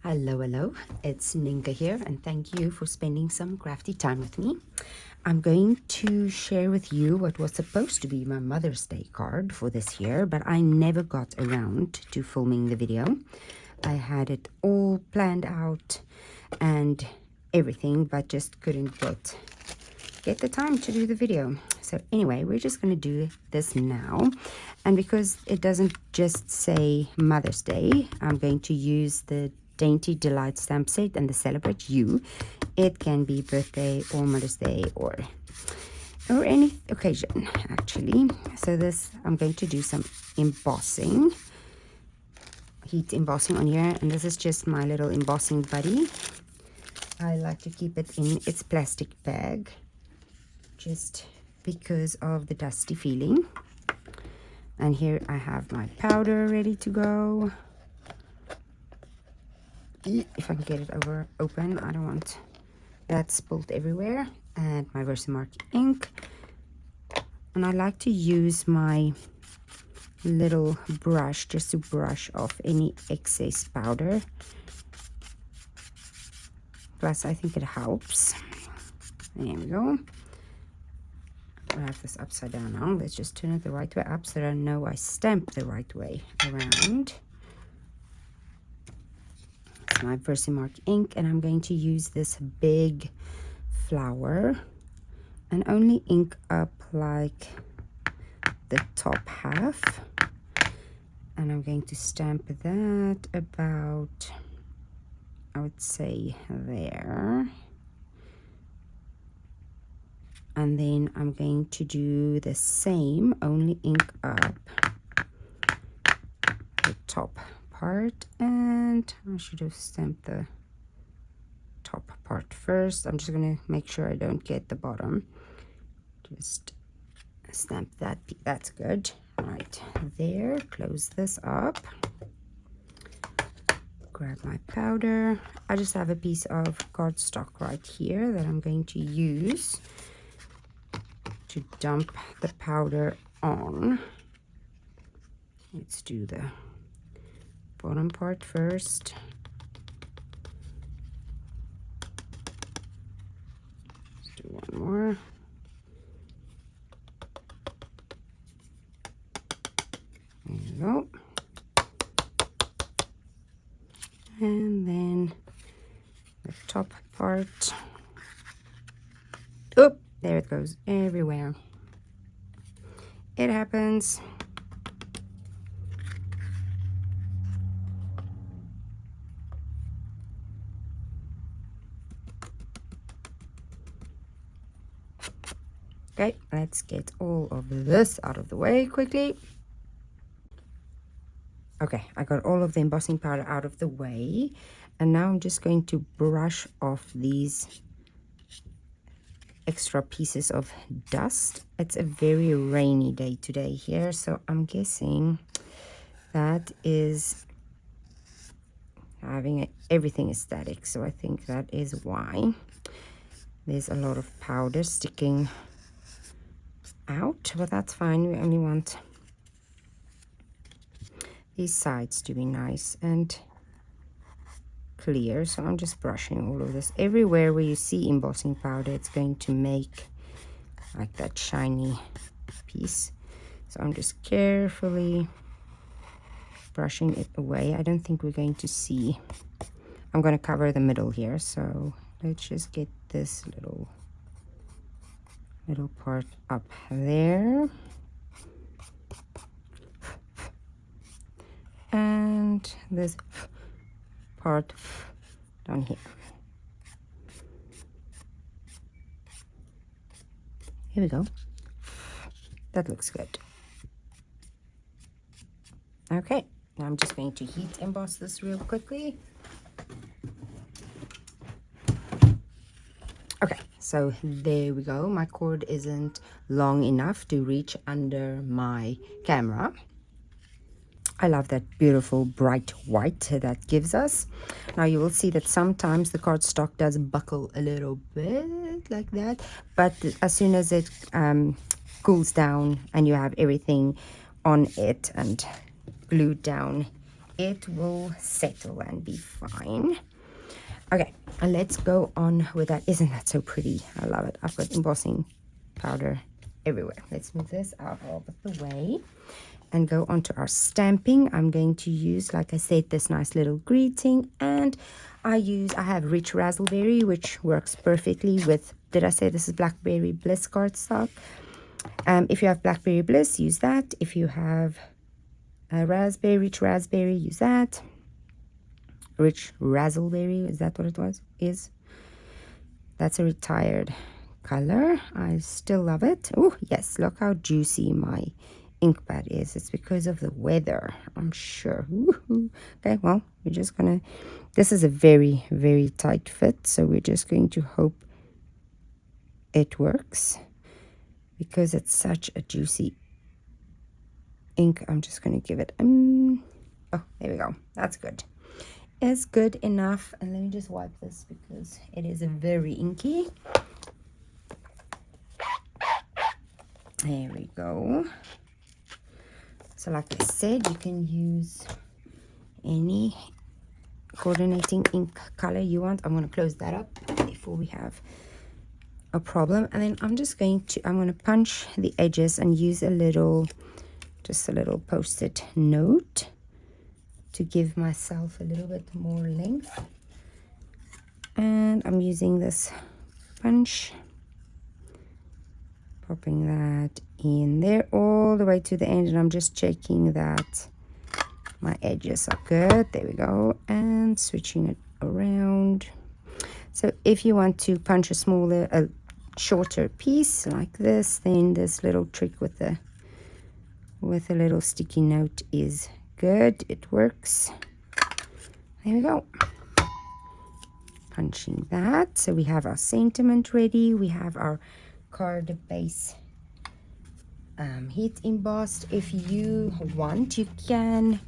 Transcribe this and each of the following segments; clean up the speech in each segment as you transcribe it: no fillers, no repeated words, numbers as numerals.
Hello, it's Nienke here, and thank you for spending some crafty time with me. I'm going to share with you what was supposed to be my Mother's Day card for this year, but I never got around to filming the video. I had it all planned out and everything, but just couldn't get the time to do the video. So anyway, we're just going to do this now, and because it doesn't just say Mother's Day, I'm going to use the Dainty Delight stamp set and the Celebrate You. It can be birthday or Mother's Day or any occasion actually. So this, I'm going to do some embossing, heat embossing on here, and this is just my little embossing buddy. I like to keep it in its plastic bag just because of the dusty feeling. And here I have my powder ready to go. If I can get it open, I don't want that spilled everywhere. And my Versamark ink, and I like to use my little brush just to brush off any excess powder, plus I think it helps. There we go. I have this upside down now. Let's just turn it the right way up so that I know I stamp the right way around. It's my Versamark ink, and I'm going to use this big flower and only ink up like the top half, and I'm going to stamp that about, I would say, there. And then I'm going to do the same, only ink up the top part, and I should have stamped the top part first. I'm just going to make sure I don't get the bottom. Just stamp that. That's good. Right there. Close this up. Grab my powder. I just have a piece of cardstock right here that I'm going to use to dump the powder on. Let's do the bottom part first. Let's do one more. There you go. And then the top part. Oop, there it goes everywhere. It happens. Okay, let's get all of this out of the way quickly. Okay, I got all of the embossing powder out of the way, and now I'm just going to brush off these extra pieces of dust. It's a very rainy day today here, so I'm guessing that is having everything is static, so I think that is why there's a lot of powder sticking out, but that's fine. We only want these sides to be nice and clear, so I'm just brushing all of this everywhere where you see embossing powder. It's going to make like that shiny piece, so I'm just carefully brushing it away. I don't think we're going to see. I'm going to cover the middle here, so let's just get this little part up there, and this part down here. Here we go. That looks good. Okay, now I'm just going to heat emboss this real quickly. Okay, so there we go. My cord isn't long enough to reach under my camera. I love that beautiful bright white that gives us. Now you will see that sometimes the cardstock does buckle a little bit like that, but as soon as it cools down and you have everything on it and glued down, it will settle and be fine. Okay, and let's go on with that. Isn't that so pretty? I love it. I've got embossing powder everywhere. Let's move this out of the way and go on to our stamping. I'm going to use, like I said, this nice little greeting, and I have rich raspberry, which works perfectly with, did I say this is blackberry bliss cardstock? If you have blackberry bliss, use that. If you have a rich raspberry, use that. Rich raspberry, is that what it is? That's a retired color. I still love it. Oh yes, look how juicy my ink pad is. It's because of the weather, I'm sure. Okay, well, we're just gonna, this is a very, very tight fit, so we're just going to hope it works because it's such a juicy ink. I'm just gonna give it oh, there we go. That's good. Is good enough. And let me just wipe this because it is very inky. There we go. So like I said, you can use any coordinating ink color you want. I'm going to close that up before we have a problem. And then I'm going to punch the edges and use just a little post-it note to give myself a little bit more length. And I'm using this punch, popping that in there all the way to the end, and I'm just checking that my edges are good. There we go. And switching it around. So if you want to punch a shorter piece like this, then this little trick with a little sticky note is good. It works. There we go. Punching that. So we have our sentiment ready. We have our card base heat embossed. If you want, you can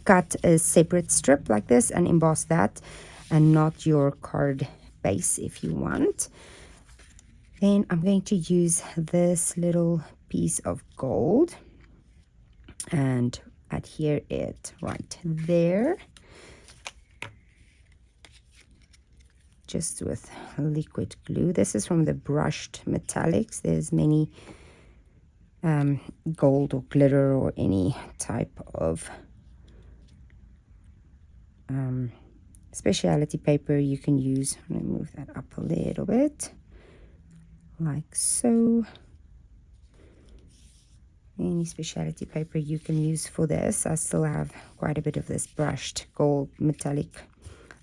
cut a separate strip like this and emboss that and not your card base if you want. Then I'm going to use this little piece of gold and adhere it right there, just with liquid glue. This is from the brushed metallics. There's many gold or glitter or any type of specialty paper you can use. I'm going to move that up a little bit like so. Any specialty paper you can use for this. I still have quite a bit of this brushed gold metallic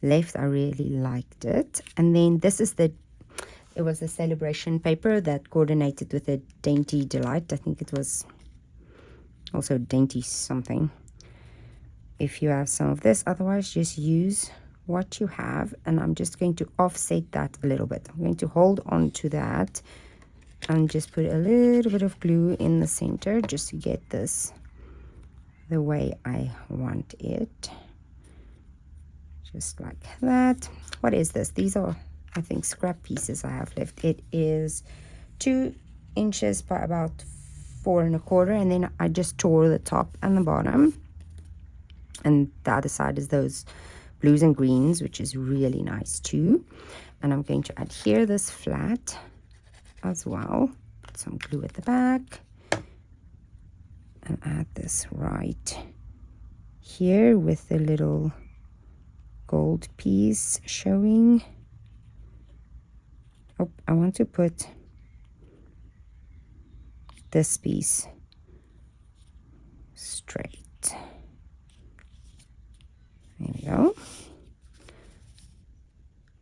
left. I really liked it. And then this is it was a celebration paper that coordinated with a Dainty Delight. I think it was also Dainty something. If you have some of this, otherwise just use what you have. And I'm just going to offset that a little bit. I'm going to hold on to that and just put a little bit of glue in the center just to get this the way I want it. Just like that. What is this? These are, I think, scrap pieces I have left. It is 2 inches by about 4 1/4, and then I just tore the top and the bottom, and the other side is those blues and greens, which is really nice too. And I'm going to adhere this flat as well. Put some glue at the back and add this right here with the little gold piece showing. Oh, I want to put this piece straight. There we go.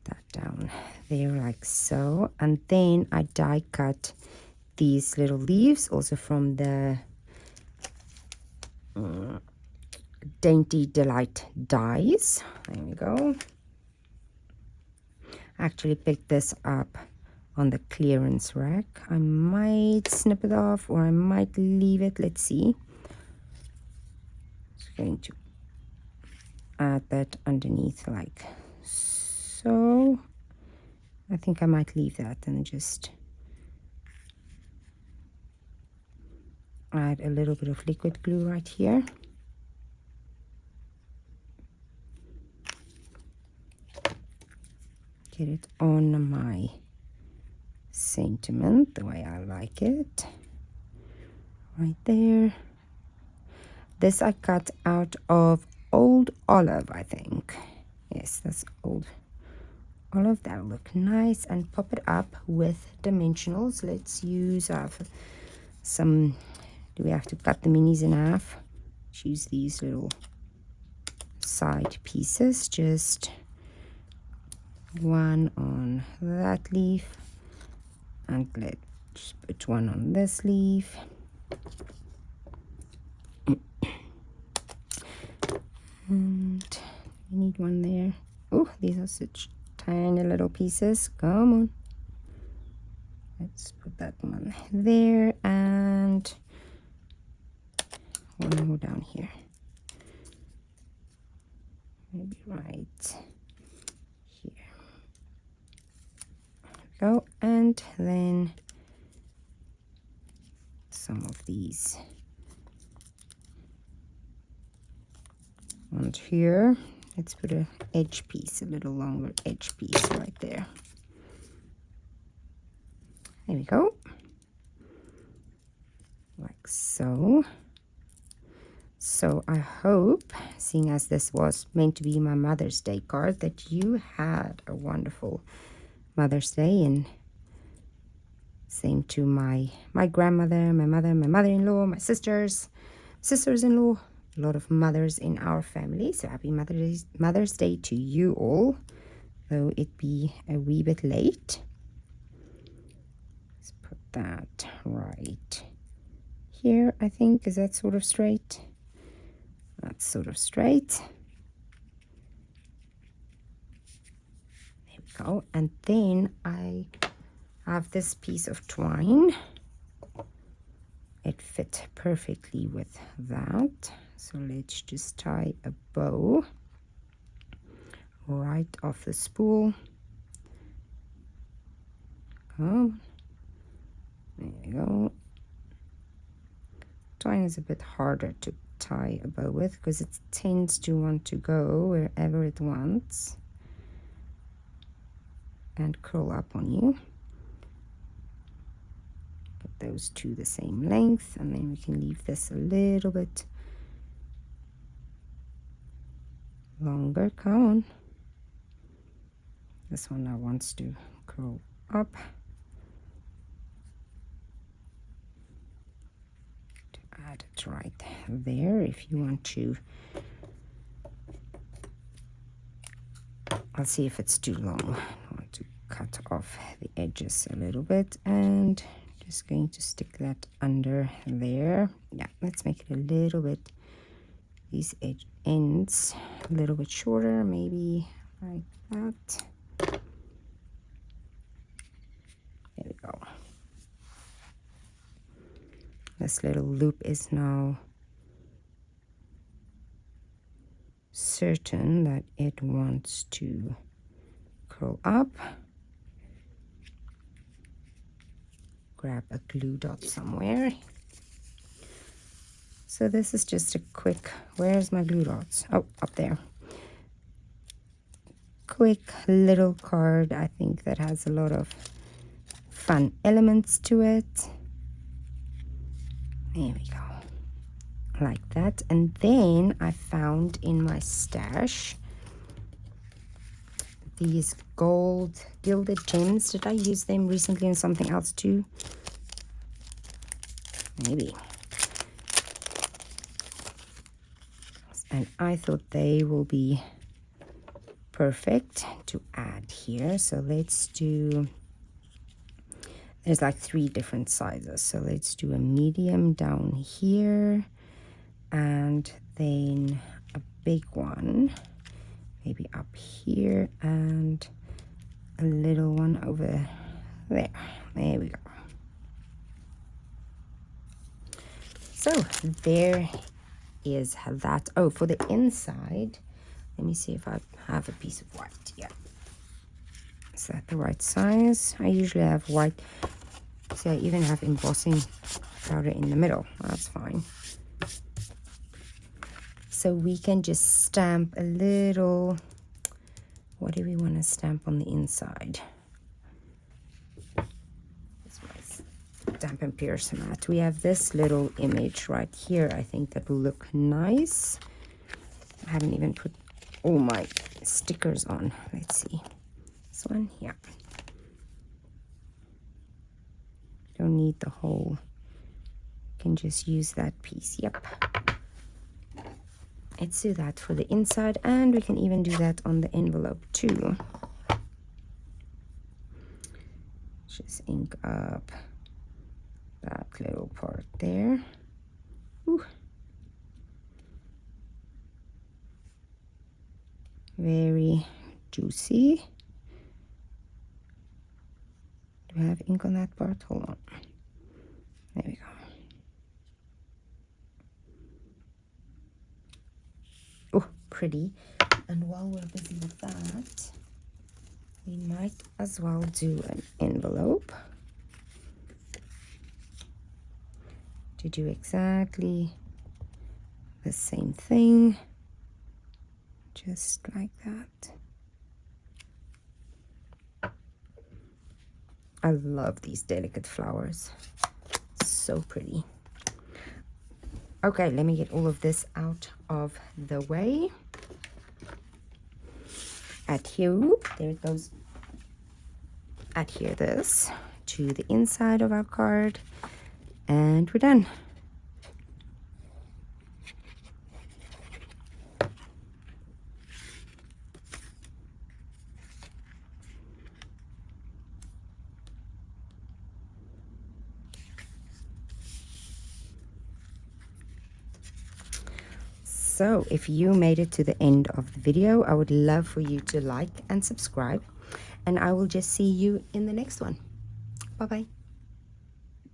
That down there like so. And then I die cut these little leaves also from the Dainty Delight dies. There we go. I actually picked this up on the clearance rack. I might snip it off or I might leave it. Let's see. Just going to add that underneath like so. I think I might leave that and just add a little bit of liquid glue right here. get it on my sentiment the way I like it. Right there. This I cut out of Old Olive, I think. Yes, that's Old Olive. That'll look nice, and pop it up with dimensionals. Let's use some, do we have to cut the minis in half? Let's use these little side pieces, just one on that leaf, and let's put one on this leaf. And we need one there. Oh, these are such tiny little pieces. Come on. Let's put that one there, and one more down here. Maybe right here. There we go. And then some of these ones here. Let's put an edge piece, a little longer edge piece right there. There we go. Like so. So I hope, seeing as this was meant to be my Mother's Day card, that you had a wonderful Mother's Day, and same to my grandmother, my mother, my mother-in-law, my sisters-in-law, a lot of mothers in our family. So happy Mother's Day to you all, though it be a wee bit late. Let's put that right here, I think. Is that sort of straight? That's sort of straight. There we go. And then I have this piece of twine. It fit perfectly with that. So let's just tie a bow right off the spool. Come. There you go. Twine is a bit harder to tie a bow with because it tends to want to go wherever it wants and curl up on you. Put those two the same length, and then we can leave this a little bit longer. Come on. This one now wants to curl up. Add it right there if you want to. I'll see if it's too long. I want to cut off the edges a little bit, and just going to stick that under there. Yeah, let's make it a little bit, these edge ends a little bit shorter, maybe like that. There we go. This little loop is now certain that it wants to curl up. Grab a glue dot somewhere. So this is just a quick, where's my glue dots? Oh, up there. Quick little card, I think, that has a lot of fun elements to it. There we go, like that. And then I found in my stash these gold gilded gems. Did I use them recently in something else too? Maybe. And I thought they will be perfect to add here. So let's do, there's like 3 different sizes. So let's do a medium down here, and then a big one maybe up here, and a little one over there. There we go. So there is that. Oh, for the inside, let me see if I have a piece of white. Yeah. Is that the right size? I usually have white. See, I even have embossing powder in the middle. That's fine. So we can just stamp a little What do we want to stamp on the inside? This is my Stampin' Pierce mat. We have this little image right here. I think that will look nice. I haven't even put all my stickers on. Let's see. This one, yeah. Don't need the whole. Can just use that piece. Yep. Let's do that for the inside, and we can even do that on the envelope too. Just ink up that little part there. Ooh. Very juicy. Do I have ink on that part? Hold on. There we go. Oh, pretty. And while we're busy with that, we might as well do an envelope to do exactly the same thing, just like that. I love these delicate flowers. So pretty. Okay, let me get all of this out of the way. Adhere, there it goes. Adhere this to the inside of our card, and we're done. So if you made it to the end of the video, I would love for you to like and subscribe, and I will just see you in the next one. Bye-bye.